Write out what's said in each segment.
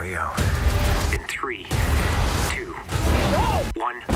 scenario. In 3, 2, 1.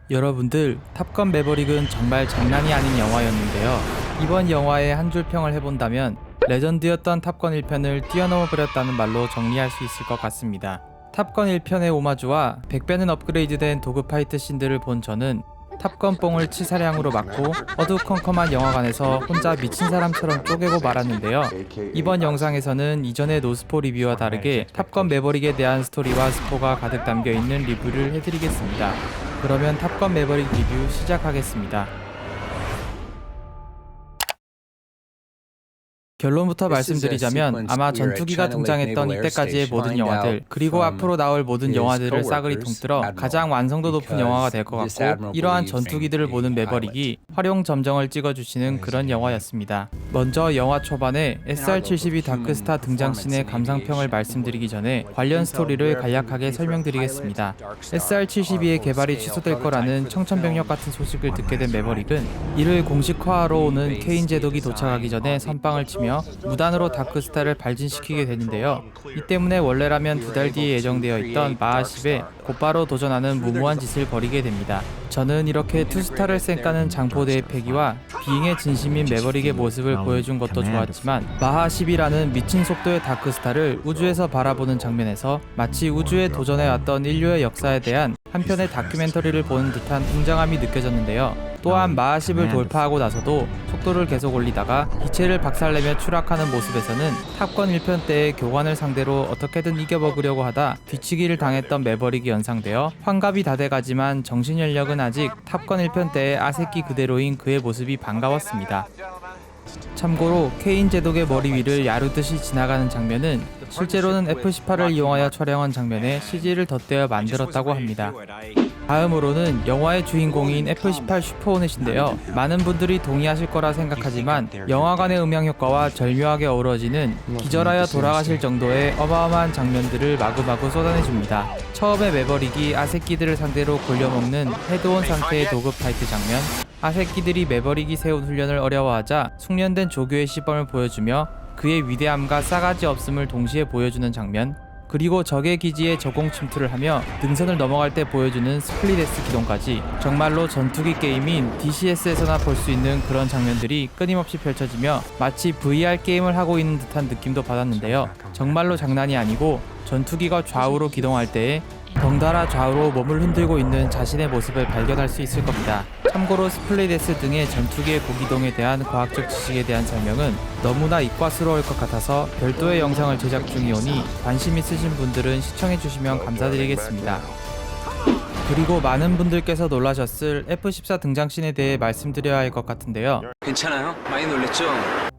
여러분들, 탑건 매버릭은 정말 장난이 아닌 영화였는데요. 이번 영화의 한 줄 평을 해본다면 레전드였던 탑건 1편을 뛰어넘어 버렸다는 말로 정리할 수 있을 것 같습니다. 탑건 1편의 오마주와 100배는 업그레이드된 도그파이트 씬들을 본 저는 탑건 뽕을 치사량으로 맞고 어두컴컴한 영화관에서 혼자 미친 사람처럼 쪼개고 말았는데요. 이번 영상에서는 이전의 노스포 리뷰와 다르게 탑건 매버릭에 대한 스토리와 스포가 가득 담겨있는 리뷰를 해드리겠습니다. 그러면 탑건 매버릭 리뷰 시작하겠습니다. 결론부터 말씀드리자면 아마 전투기가 등장했던 이때까지의 모든 영화들, 그리고 앞으로 나올 모든 영화들을 싸그리 통틀어 가장 완성도 높은 영화가 될 것 같고, 이러한 전투기들을 보는 매버릭이 활용 점정을 찍어주시는 그런 영화였습니다. 먼저 영화 초반에 SR-72 다크스타 등장씬의 감상평을 말씀드리기 전에 관련 스토리를 간략하게 설명드리겠습니다. SR-72의 개발이 취소될 거라는 청천벽력 같은 소식을 듣게 된 매버릭은 이를 공식화하러 오는 케인 제독이 도착하기 전에 선빵을 치며 무단으로 다크스타를 발진시키게 되는데요. 이 때문에 원래라면 2달 뒤에 예정되어 있던 마하 10에 곧바로 도전하는 무모한 짓을 벌이게 됩니다. 저는 이렇게 투스타를 쌩까는 장포대의 패기와 비행의 진심인 매버릭의 모습을 보여준 것도 좋았지만, 마하 10이라는 미친 속도의 다크스타를 우주에서 바라보는 장면에서 마치 우주에 도전해왔던 인류의 역사에 대한 한편의 다큐멘터리를 보는 듯한 웅장함이 느껴졌는데요. 또한 마하 10을 돌파하고 나서도 속도를 계속 올리다가 기체를 박살내며 추락하는 모습에서는 탑건 1편 때의 교관을 상대로 어떻게든 이겨먹으려고 하다 뒤치기를 당했던 매버릭이 연상되어 환갑이 다 돼가지만 정신연력은 아직 탑건 1편 때의 아새끼 그대로인 그의 모습이 반가웠습니다. 참고로 케인 제독의 머리 위를 야루듯이 지나가는 장면은 실제로는 F-18을 이용하여 촬영한 장면에 CG를 덧대어 만들었다고 합니다. 다음으로는 영화의 주인공인 F-18 슈퍼호넷인데요. 많은 분들이 동의하실 거라 생각하지만 영화관의 음향 효과와 절묘하게 어우러지는 기절하여 돌아가실 정도의 어마어마한 장면들을 마구마구 쏟아내줍니다. 처음에 매버릭이 아새끼들을 상대로 골려먹는 헤드온 상태의 도그파이트 장면, 아새끼들이 매버릭이 세운 훈련을 어려워하자 숙련된 조교의 시범을 보여주며 그의 위대함과 싸가지 없음을 동시에 보여주는 장면, 그리고 적의 기지에 저공 침투를 하며 능선을 넘어갈 때 보여주는 스플릿S 기동까지 정말로 전투기 게임인 DCS에서나 볼 수 있는 그런 장면들이 끊임없이 펼쳐지며 마치 VR 게임을 하고 있는 듯한 느낌도 받았는데요. 정말로 장난이 아니고 전투기가 좌우로 기동할 때에 덩달아 좌우로 몸을 흔들고 있는 자신의 모습을 발견할 수 있을 겁니다. 참고로 스플릿S 등의 전투기의 고기동에 대한 과학적 지식에 대한 설명은 너무나 이과스러울 것 같아서 별도의 영상을 제작 중이오니 관심 있으신 분들은 시청해주시면 감사드리겠습니다. 그리고 많은 분들께서 놀라셨을 F-14 등장씬에 대해 말씀드려야 할 것 같은데요. 괜찮아요? 많이 놀랬죠?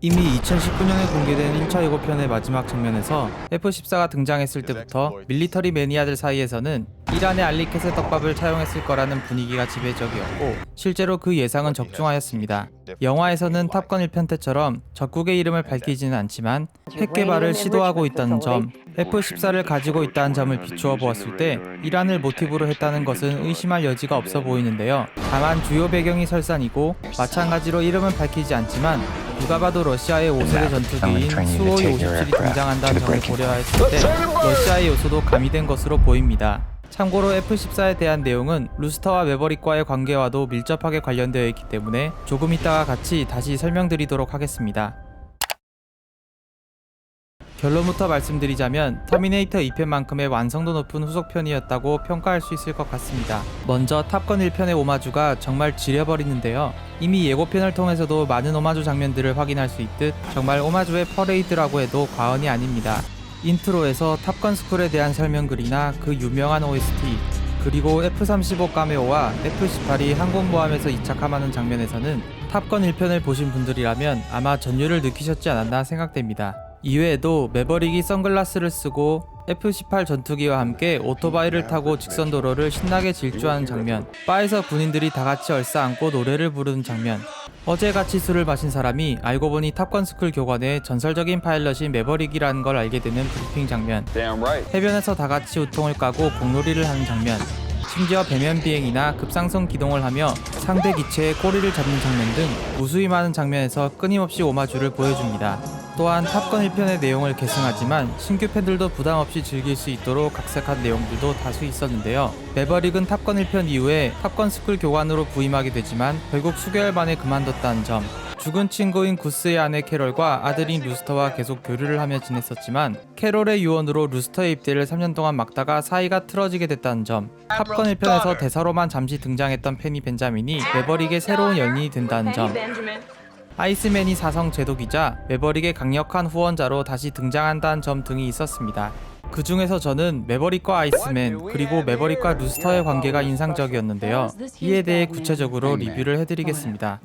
이미 2019년에 공개된 1차 예고편의 마지막 장면에서 F-14가 등장했을 때부터 밀리터리 매니아들 사이에서는 이란의 알리켓의 떡밥을 차용했을 거라는 분위기가 지배적이었고, 실제로 그 예상은 적중하였습니다. 영화에서는 탑건 1편 때처럼 적국의 이름을 밝히지는 않지만 핵 개발을 시도하고 있다는 점, F-14를 가지고 있다는 점을 비추어 보았을 때 이란을 모티브로 했다는 것은 의심할 여지가 없어 보이는데요. 다만 주요 배경이 설산이고 마찬가지로 이름은 밝히지 않지만 누가 봐도 러시아의 5세대 전투기인 수호이 57이 등장한다는 점을 고려했을 때 러시아의 요소도 가미된 것으로 보입니다. 참고로 F-14에 대한 내용은 루스터와 매버릭과의 관계와도 밀접하게 관련되어 있기 때문에 조금 이따가 같이 다시 설명드리도록 하겠습니다. 결론부터 말씀드리자면 터미네이터 2편만큼의 완성도 높은 후속편이었다고 평가할 수 있을 것 같습니다. 먼저 탑건 1편의 오마주가 정말 지려버리는데요. 이미 예고편을 통해서도 많은 오마주 장면들을 확인할 수 있듯 정말 오마주의 퍼레이드라고 해도 과언이 아닙니다. 인트로에서 탑건 스쿨에 대한 설명글이나 그 유명한 OST, 그리고 F-35 카메오와 F-18이 항공모함에서 이착함하는 장면에서는 탑건 1편을 보신 분들이라면 아마 전율을 느끼셨지 않았나 생각됩니다. 이외에도 매버릭이 선글라스를 쓰고 F-18 전투기와 함께 오토바이를 타고 직선도로를 신나게 질주하는 장면, 바에서 군인들이 다같이 얼싸안고 노래를 부르는 장면, 어제같이 술을 마신 사람이 알고 보니 탑건 스쿨 교관의 전설적인 파일럿인 매버릭이라는 걸 알게 되는 브리핑 장면, 해변에서 다같이 우통을 까고 공놀이를 하는 장면, 심지어 배면 비행이나 급상승 기동을 하며 상대 기체의 꼬리를 잡는 장면 등 무수히 많은 장면에서 끊임없이 오마주를 보여줍니다. 또한 탑건 1편의 내용을 계승하지만 신규 팬들도 부담없이 즐길 수 있도록 각색한 내용들도 다수 있었는데요. 매버릭은 탑건 1편 이후에 탑건 스쿨 교관으로 부임하게 되지만 결국 수개월 만에 그만뒀다는 점, 죽은 친구인 구스의 아내 캐롤과 아들인 루스터와 계속 교류를 하며 지냈었지만 캐롤의 유언으로 루스터의 입대를 3년 동안 막다가 사이가 틀어지게 됐다는 점, 탑건 1편에서 대사로만 잠시 등장했던 페니 벤자민이 매버릭의 새로운 연인이 된다는 점, 아이스맨이 사성 제독이자 매버릭의 강력한 후원자로 다시 등장한다는 점 등이 있었습니다. 그 중에서 저는 매버릭과 아이스맨 그리고 매버릭과 루스터의 관계가 인상적이었는데요. 이에 대해 구체적으로 리뷰를 해드리겠습니다.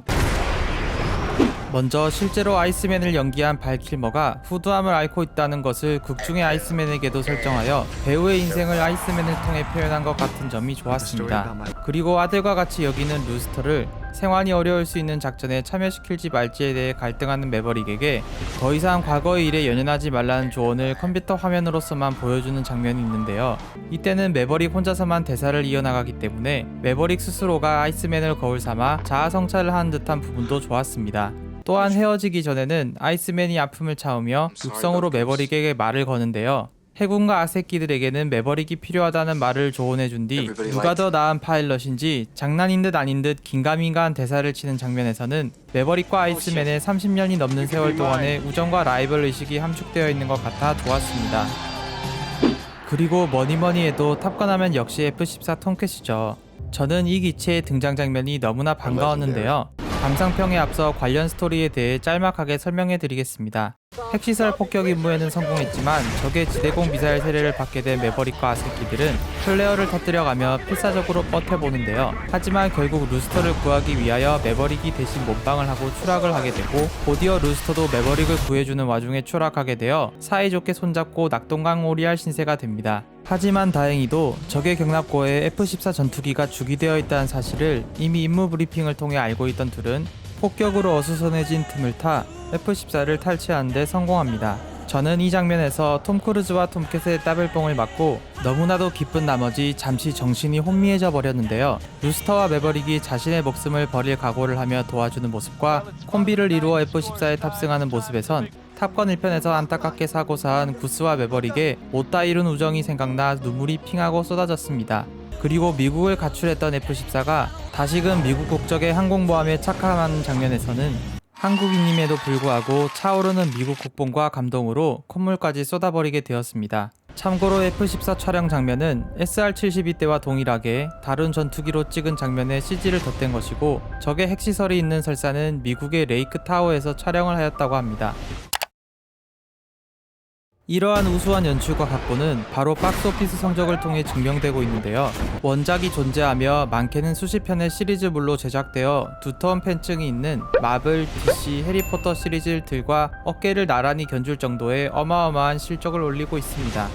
먼저 실제로 아이스맨을 연기한 발 킬머가 후두함을 앓고 있다는 것을 극중의 아이스맨에게도 설정하여 배우의 인생을 아이스맨을 통해 표현한 것 같은 점이 좋았습니다. 그리고 아들과 같이 여기는 루스터를 생환이 어려울 수 있는 작전에 참여시킬지 말지에 대해 갈등하는 매버릭에게 더 이상 과거의 일에 연연하지 말라는 조언을 컴퓨터 화면으로서만 보여주는 장면이 있는데요. 이때는 매버릭 혼자서만 대사를 이어나가기 때문에 매버릭 스스로가 아이스맨을 거울 삼아 자아 성찰을 하는 듯한 부분도 좋았습니다. 또한 헤어지기 전에는 아이스맨이 아픔을 참으며 육성으로 매버릭에게 말을 거는데요. 해군과 아새끼들에게는 매버릭이 필요하다는 말을 조언해준 뒤 누가 더 나은 파일럿인지 장난인 듯 아닌 듯 긴가민가한 대사를 치는 장면에서는 매버릭과 아이스맨의 30년이 넘는 세월 동안의 우정과 라이벌 의식이 함축되어 있는 것 같아 좋았습니다. 그리고 뭐니뭐니 해도 탑건하면 역시 F-14 톰캣이죠. 저는 이 기체의 등장 장면이 너무나 반가웠는데요. 감상평에 앞서 관련 스토리에 대해 짤막하게 설명해 드리겠습니다. 핵시설 폭격 임무에는 성공했지만 적의 지대공 미사일 세례를 받게 된 매버릭과 아새끼들은 플레어를 터뜨려가며 필사적으로 버텨보는데요. 하지만 결국 루스터를 구하기 위하여 매버릭이 대신 몸빵을 하고 추락을 하게 되고 곧이어 루스터도 매버릭을 구해주는 와중에 추락하게 되어 사이좋게 손잡고 낙동강오리알 신세가 됩니다. 하지만 다행히도 적의 경납고에 F-14 전투기가 주기되어 있다는 사실을 이미 임무 브리핑을 통해 알고 있던 둘은 폭격으로 어수선해진 틈을 타 F-14를 탈취하는 데 성공합니다. 저는 이 장면에서 톰 크루즈와 톰캣의 따블뽕을 맞고 너무나도 기쁜 나머지 잠시 정신이 혼미해져 버렸는데요. 루스터와 매버릭이 자신의 목숨을 버릴 각오를 하며 도와주는 모습과 콤비를 이루어 F-14에 탑승하는 모습에선 탑건 1편에서 안타깝게 사고사한 구스와 매버릭의 못다 이룬 우정이 생각나 눈물이 핑하고 쏟아졌습니다. 그리고 미국을 가출했던 F-14가 다시금 미국 국적의 항공모함에 착함하는 장면에서는 한국인임에도 불구하고 차오르는 미국 국뽕과 감동으로 콧물까지 쏟아버리게 되었습니다. 참고로 F-14 촬영 장면은 SR-72 때와 동일하게 다른 전투기로 찍은 장면에 CG를 덧댄 것이고 적의 핵시설이 있는 설사는 미국의 레이크 타워에서 촬영을 하였다고 합니다. 이러한 우수한 연출과 각본은 바로 박스오피스 성적을 통해 증명되고 있는데요. 원작이 존재하며 많게는 수십 편의 시리즈물로 제작되어 두터운 팬층이 있는 마블, DC, 해리포터 시리즈들과 어깨를 나란히 견줄 정도의 어마어마한 실적을 올리고 있습니다.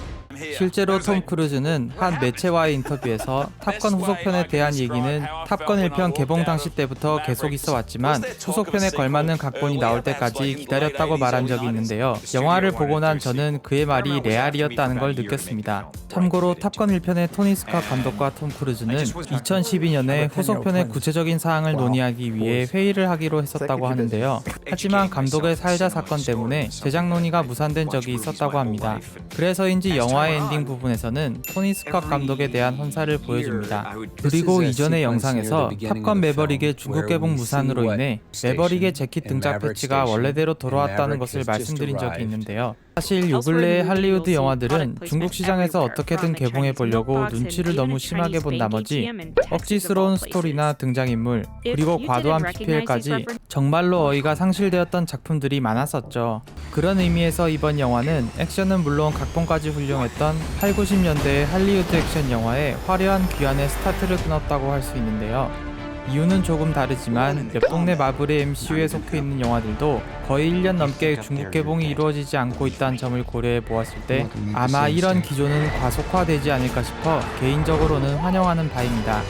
실제로 톰 크루즈는 한 매체와의 인터뷰에서 탑건 후속편에 대한 얘기는 탑건 1편 개봉 당시 때부터 계속 있어 왔지만 후속편에 걸맞는 각본이 나올 때까지 기다렸다고 말한 적이 있는데요. 영화를 보고 난 저는 그의 말이 레알이었다는 걸 느꼈습니다. 참고로 탑건 1편의 토니 스캇 감독과 톰 크루즈는 2012년에 후속편의 구체적인 사항을 논의하기 위해 회의를 하기로 했었다고 하는데요. 하지만 감독의 사회자 사건 때문에 제작 논의가 무산된 적이 있었다고 합니다. 그래서인지 영화의 엔딩 부분에서는 토니 스캇 감독에 대한 헌사를 보여줍니다. 그리고 이전의 영상에서 탑건 매버릭의 중국 개봉 무산으로 인해 매버릭의 재킷 등장 패치가 원래대로 돌아왔다는 것을 말씀드린 적이 있는데요. 사실 요 근래의 할리우드 영화들은 중국 시장에서 어떻게든 개봉해 보려고 눈치를 너무 심하게 본 나머지 억지스러운 스토리나 등장인물 그리고 과도한 PPL까지 정말로 어이가 상실되었던 작품들이 많았었죠. 그런 의미에서 이번 영화는 액션은 물론 각본까지 훌륭했던 8, 90년대의 할리우드 액션 영화의 화려한 귀환의 스타트를 끊었다고 할 수 있는데요. 이유는 조금 다르지만 옆 동네 마블의 MCU에 속해 있는 영화들도 거의 1년 넘게 중국 개봉이 이루어지지 않고 있다는 점을 고려해 보았을 때 아마 이런 기조는 과속화되지 않을까 싶어 개인적으로는 환영하는 바입니다.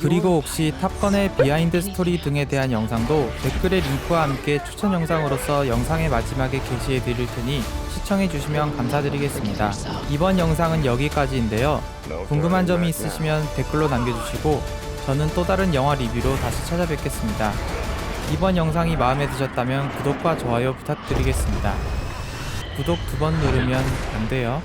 그리고 혹시 탑건의 비하인드 스토리 등에 대한 영상도 댓글의 링크와 함께 추천 영상으로서 영상의 마지막에 게시해 드릴 테니 시청해 주시면 감사드리겠습니다. 이번 영상은 여기까지인데요. 궁금한 점이 있으시면 댓글로 남겨주시고 저는 또 다른 영화 리뷰로 다시 찾아뵙겠습니다. 이번 영상이 마음에 드셨다면 구독과 좋아요 부탁드리겠습니다. 구독 2번 누르면 안 돼요.